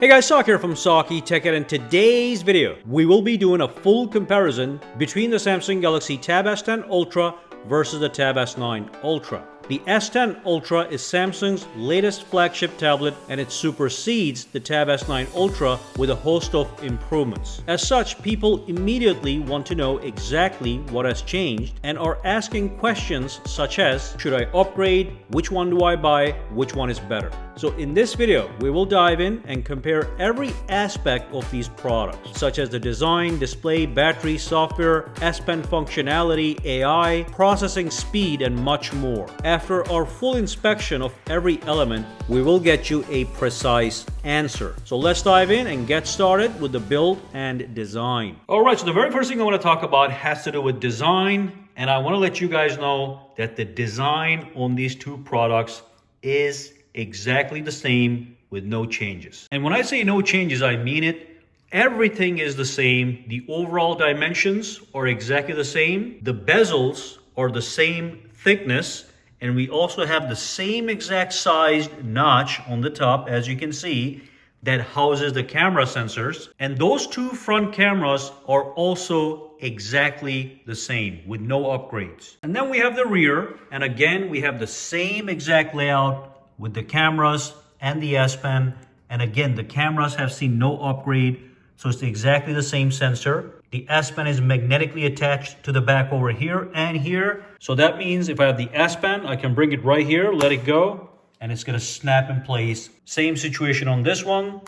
Hey guys, Sak here from sakitech, and in today's video, we will be doing a full comparison between the Samsung Galaxy Tab S10 Ultra versus the Tab S9 Ultra. The S10 Ultra is Samsung's latest flagship tablet, and it supersedes the Tab S9 Ultra with a host of improvements. As such, people immediately want to know exactly what has changed and are asking questions such as, should I upgrade? Which one do I buy? Which one is better? So in this video, we will dive in and compare every aspect of these products, such as the design, display, battery, software, S Pen functionality, AI, processing speed, and much more. After our full inspection of every element, we will get you a precise answer. So let's dive in and get started with the build and design. Alright, so the very first thing I want to talk about has to do with design, and I want to let you guys know that the design on these two products is exactly the same with no changes. And when I say no changes, I mean it. Everything is the same. The overall dimensions are exactly the same. The bezels are the same thickness, and we also have the same exact sized notch on the top, as you can see, that houses the camera sensors. And those two front cameras are also exactly the same with no upgrades. And then we have the rear, and again we have the same exact layout with the cameras and the S Pen. And again, the cameras have seen no upgrade, so it's exactly the same sensor. The S Pen is magnetically attached to the back over here and here. So that means if I have the S Pen, I can bring it right here, let it go, and it's gonna snap in place. Same situation on this one,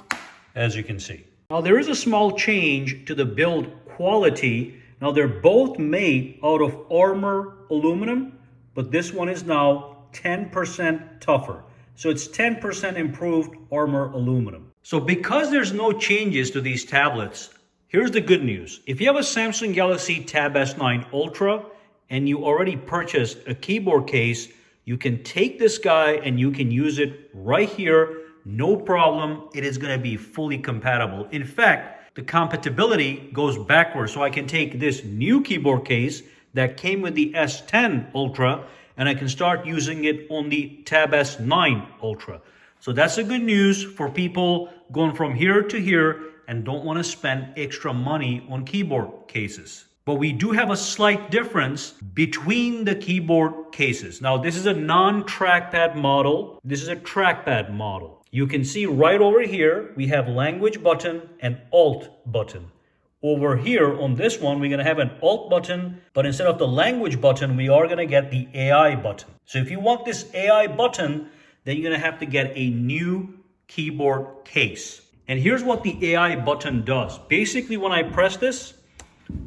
as you can see. Now there is a small change to the build quality. Now they're both made out of armor aluminum, but this one is now 10% tougher. So it's 10% improved armor aluminum. So because there's no changes to these tablets, here's the good news. If you have a Samsung Galaxy Tab S9 Ultra and you already purchased a keyboard case, you can take this guy and you can use it right here. No problem. It is going to be fully compatible. In fact, the compatibility goes backwards. So I can take this new keyboard case that came with the S10 Ultra and I can start using it on the Tab S9 Ultra. So that's the good news for people going from here to here and don't want to spend extra money on keyboard cases. But we do have a slight difference between the keyboard cases. Now, this is a non-trackpad model. This is a trackpad model. You can see right over here, we have language button and alt button. Over here on this one, we're going to have an alt button, but instead of the language button, we are going to get the AI button. So if you want this AI button, then you're going to have to get a new keyboard case. And here's what the AI button does. Basically, when I press this,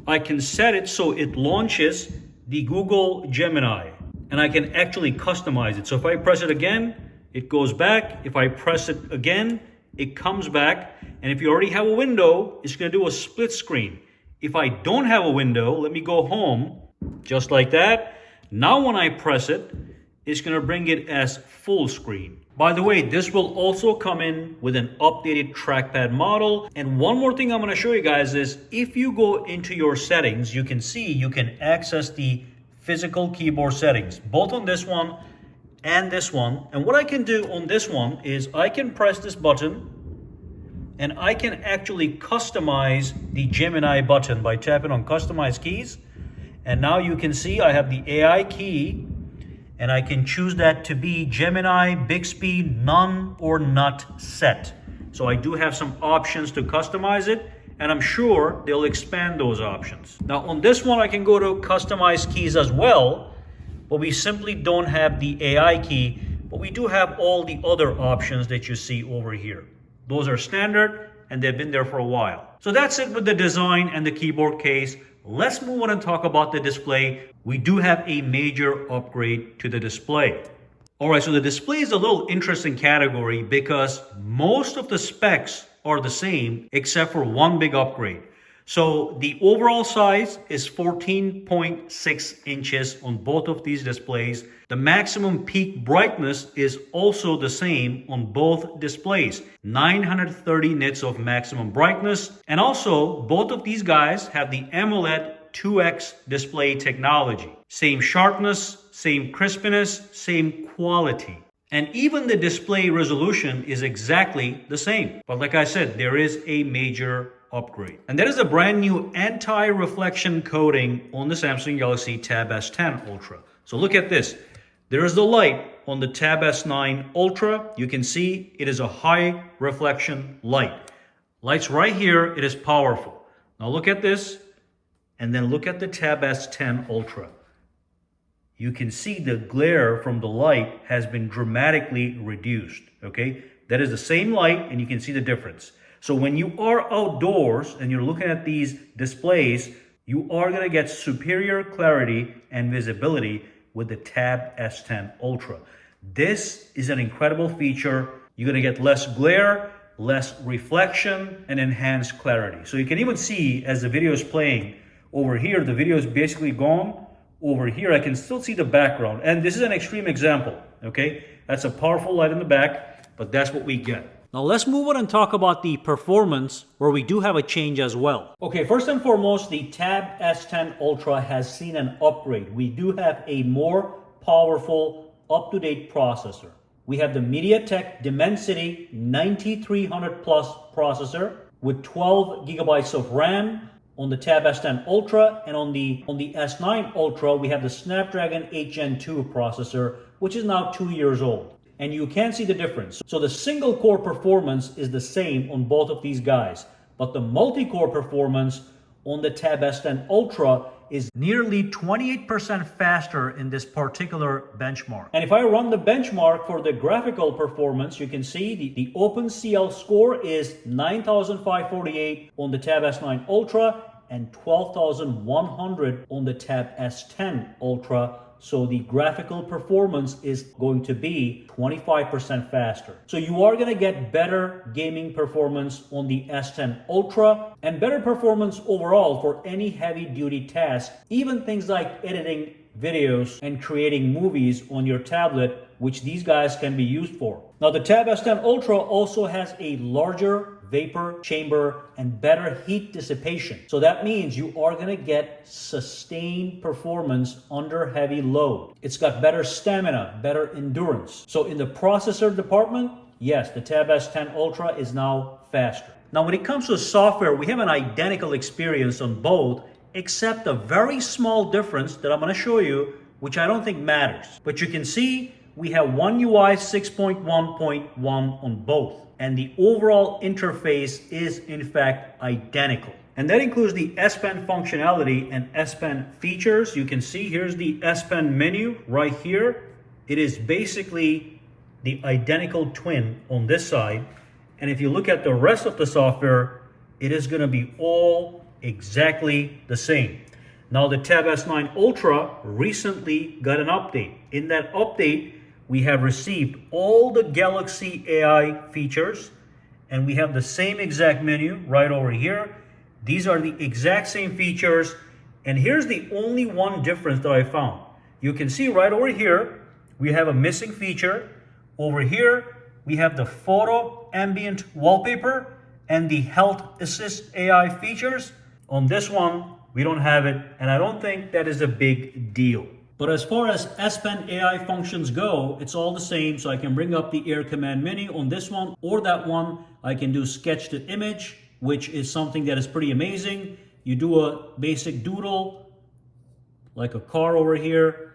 I can set it so it launches the Google Gemini, and I can actually customize it. So if I press it again, it goes back. If I press it again, it comes back. And if you already have a window, it's going to do a split screen. If I don't have a window, let me go home, just like that. Now when I press it, it's going to bring it as full screen. By the way, this will also come in with an updated trackpad model. And one more thing I'm going to show you guys is if you go into your settings, you can see you can access the physical keyboard settings, both on this one and this one. And what I can do on this one is I can press this button and I can actually customize the Gemini button by tapping on customize keys. And now you can see I have the AI key and I can choose that to be Gemini, Bixby, none or not set. So I do have some options to customize it, and I'm sure they'll expand those options. Now on this one, I can go to customize keys as well, but we simply don't have the AI key, but we do have all the other options that you see over here. Those are standard and they've been there for a while. So that's it with the design and the keyboard case. Let's move on and talk about the display. We do have a major upgrade to the display. All right, so the display is a little interesting category because most of the specs are the same except for one big upgrade. So the overall size is 14.6 inches on both of these displays. The maximum peak brightness is also the same on both displays, 930 nits of maximum brightness. And also both of these guys have the AMOLED 2X display technology. Same sharpness, same crispness, same quality. And even the display resolution is exactly the same. But like I said, there is a major upgrade. And that is a brand new anti-reflection coating on the Samsung Galaxy Tab S10 Ultra. So look at this. There is the light on the Tab S9 Ultra. You can see it is a high reflection light. Light's right here. It is powerful. Now look at this. And then look at the Tab S10 Ultra. You can see the glare from the light has been dramatically reduced, okay? That is the same light, and you can see the difference. So when you are outdoors and you're looking at these displays, you are gonna get superior clarity and visibility with the Tab S10 Ultra. This is an incredible feature. You're gonna get less glare, less reflection, and enhanced clarity. So you can even see as the video is playing over here, the video is basically gone. Over here, I can still see the background. And this is an extreme example, okay? That's a powerful light in the back, but that's what we get. Now let's move on and talk about the performance, where we do have a change as well. Okay, first and foremost, the Tab S10 Ultra has seen an upgrade. We do have a more powerful, up-to-date processor. We have the MediaTek Dimensity 9300 Plus processor with 12 gigabytes of RAM, on the Tab S10 Ultra, and on the S9 Ultra, we have the Snapdragon 8 Gen 2 processor, which is now 2 years old. And you can see the difference. So the single core performance is the same on both of these guys, but the multi-core performance on the Tab S10 Ultra is nearly 28% faster in this particular benchmark. And if I run the benchmark for the graphical performance, you can see the OpenCL score is 9,548 on the Tab S9 Ultra and 12,100 on the Tab S10 Ultra. So the graphical performance is going to be 25% faster. So you are going to get better gaming performance on the S10 Ultra and better performance overall for any heavy duty task, even things like editing videos and creating movies on your tablet, which these guys can be used for. Now the Tab S10 Ultra also has a larger vapor chamber and better heat dissipation. So that means you are going to get sustained performance under heavy load. It's got better stamina, better endurance. So in the processor department, yes, the Tab S10 Ultra is now faster. Now when it comes to software, we have an identical experience on both, except a very small difference that I'm going to show you, which I don't think matters. But you can see we have One UI 6.1.1 on both. And the overall interface is in fact identical. And that includes the S Pen functionality and S Pen features. You can see here's the S Pen menu right here. It is basically the identical twin on this side. And if you look at the rest of the software, it is going to be all exactly the same. Now the Tab S9 Ultra recently got an update. In that update, we have received all the Galaxy AI features, and we have the same exact menu right over here. These are the exact same features, and here's the only one difference that I found. You can see right over here, we have a missing feature. Over here, we have the photo ambient wallpaper and the health assist AI features. On this one, we don't have it, and I don't think that is a big deal. But as far as S Pen AI functions go, it's all the same. So I can bring up the Air Command menu on this one or that one. I can do sketch to image, which is something that is pretty amazing. You do a basic doodle, like a car over here,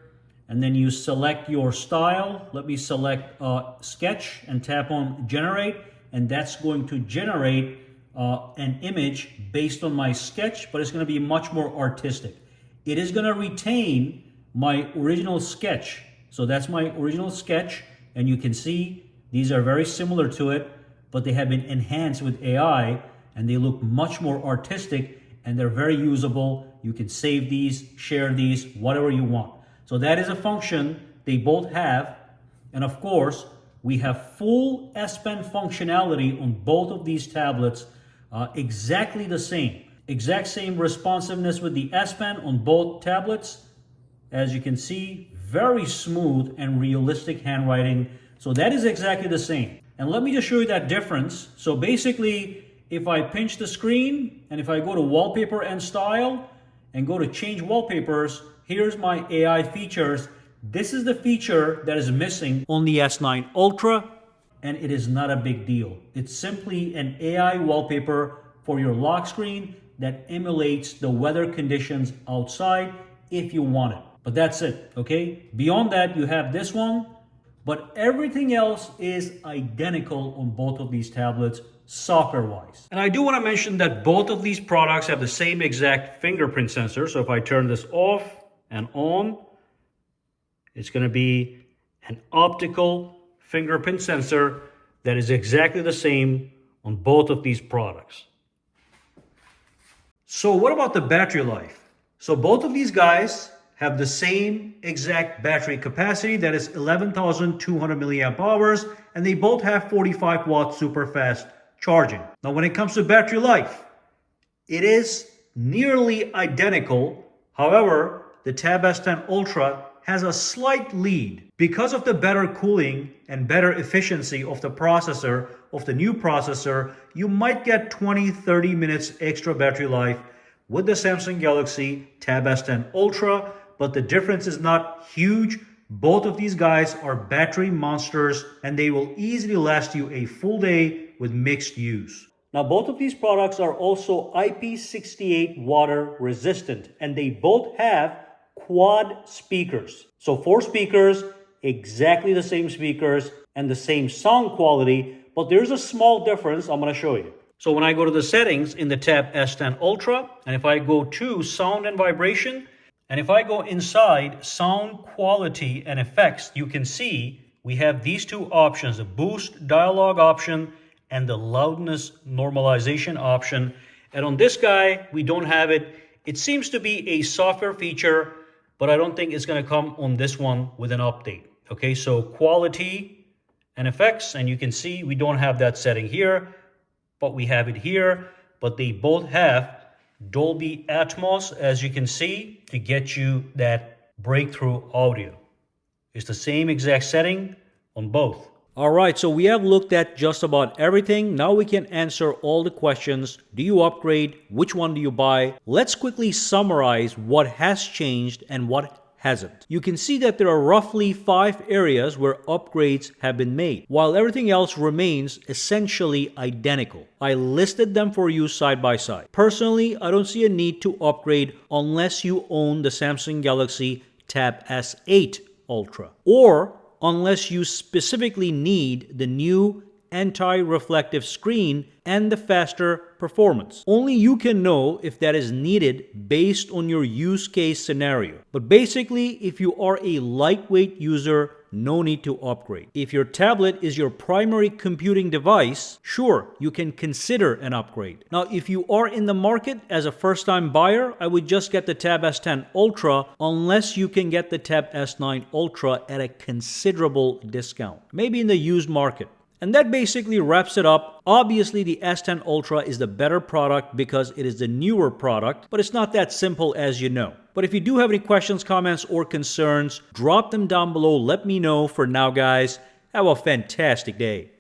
and then you select your style. Let me select sketch and tap on generate, and that's going to generate an image based on my sketch, but it's going to be much more artistic. It is going to retain my original sketch. So that's my original sketch, and you can see these are very similar to it, but they have been enhanced with AI, and they look much more artistic, and they're very usable. You can save these, share these, whatever you want. So that is a function they both have. And of course, we have full S Pen functionality on both of these tablets, exactly the same. Exact same responsiveness with the S Pen on both tablets. As you can see, very smooth and realistic handwriting. So that is exactly the same. And let me just show you that difference. So basically, if I pinch the screen and if I go to wallpaper and style and go to change wallpapers, here's my AI features. This is the feature that is missing on the S9 Ultra, and it is not a big deal. It's simply an AI wallpaper for your lock screen that emulates the weather conditions outside if you want it. But that's it, okay? Beyond that, you have this one, but everything else is identical on both of these tablets software-wise. And I do want to mention that both of these products have the same exact fingerprint sensor. So if I turn this off and on, it's going to be an optical fingerprint sensor that is exactly the same on both of these products. So what about the battery life? So both of these guys have the same exact battery capacity, that is 11,200 milliamp hours, and they both have 45 watt super fast charging. Now when it comes to battery life, it is nearly identical. However, the Tab S10 Ultra has a slight lead. Because of the better cooling and better efficiency of the processor, of the new processor, you might get 20-30 minutes extra battery life with the Samsung Galaxy Tab S10 Ultra, but the difference is not huge. Both of these guys are battery monsters and they will easily last you a full day with mixed use. Now both of these products are also IP68 water resistant, and they both have quad speakers. So 4 speakers, exactly the same speakers and the same sound quality, but there's a small difference I'm going to show you. So when I go to the settings in the Tab S10 Ultra, and if I go to sound and vibration, and if I go inside sound quality and effects, you can see we have these two options, the boost dialogue option and the loudness normalization option. And on this guy, we don't have it. It seems to be a software feature, but I don't think it's going to come on this one with an update. Okay, so quality and effects, and you can see we don't have that setting here, but we have it here. But they both have Dolby Atmos, as you can see, to get you that breakthrough audio. It's the same exact setting on both. All right, so we have looked at just about everything. Now we can answer all the questions. Do you upgrade? Which one do you buy? Let's quickly summarize what has changed and what hasn't. You can see that there are roughly 5 areas where upgrades have been made, while everything else remains essentially identical. I listed them for you side by side. Personally, I don't see a need to upgrade unless you own the Samsung Galaxy Tab S8 Ultra, or unless you specifically need the new anti-reflective screen and the faster performance. Only you can know if that is needed based on your use case scenario. But basically, if you are a lightweight user, no need to upgrade. If your tablet is your primary computing device, sure, you can consider an upgrade. Now, if you are in the market as a first-time buyer, I would just get the Tab S10 Ultra unless you can get the Tab S9 Ultra at a considerable discount, maybe in the used market. And that basically wraps it up. Obviously, the S10 Ultra is the better product because it is the newer product, but it's not that simple as you know. But if you do have any questions, comments, or concerns, drop them down below. Let me know. For now, guys, have a fantastic day.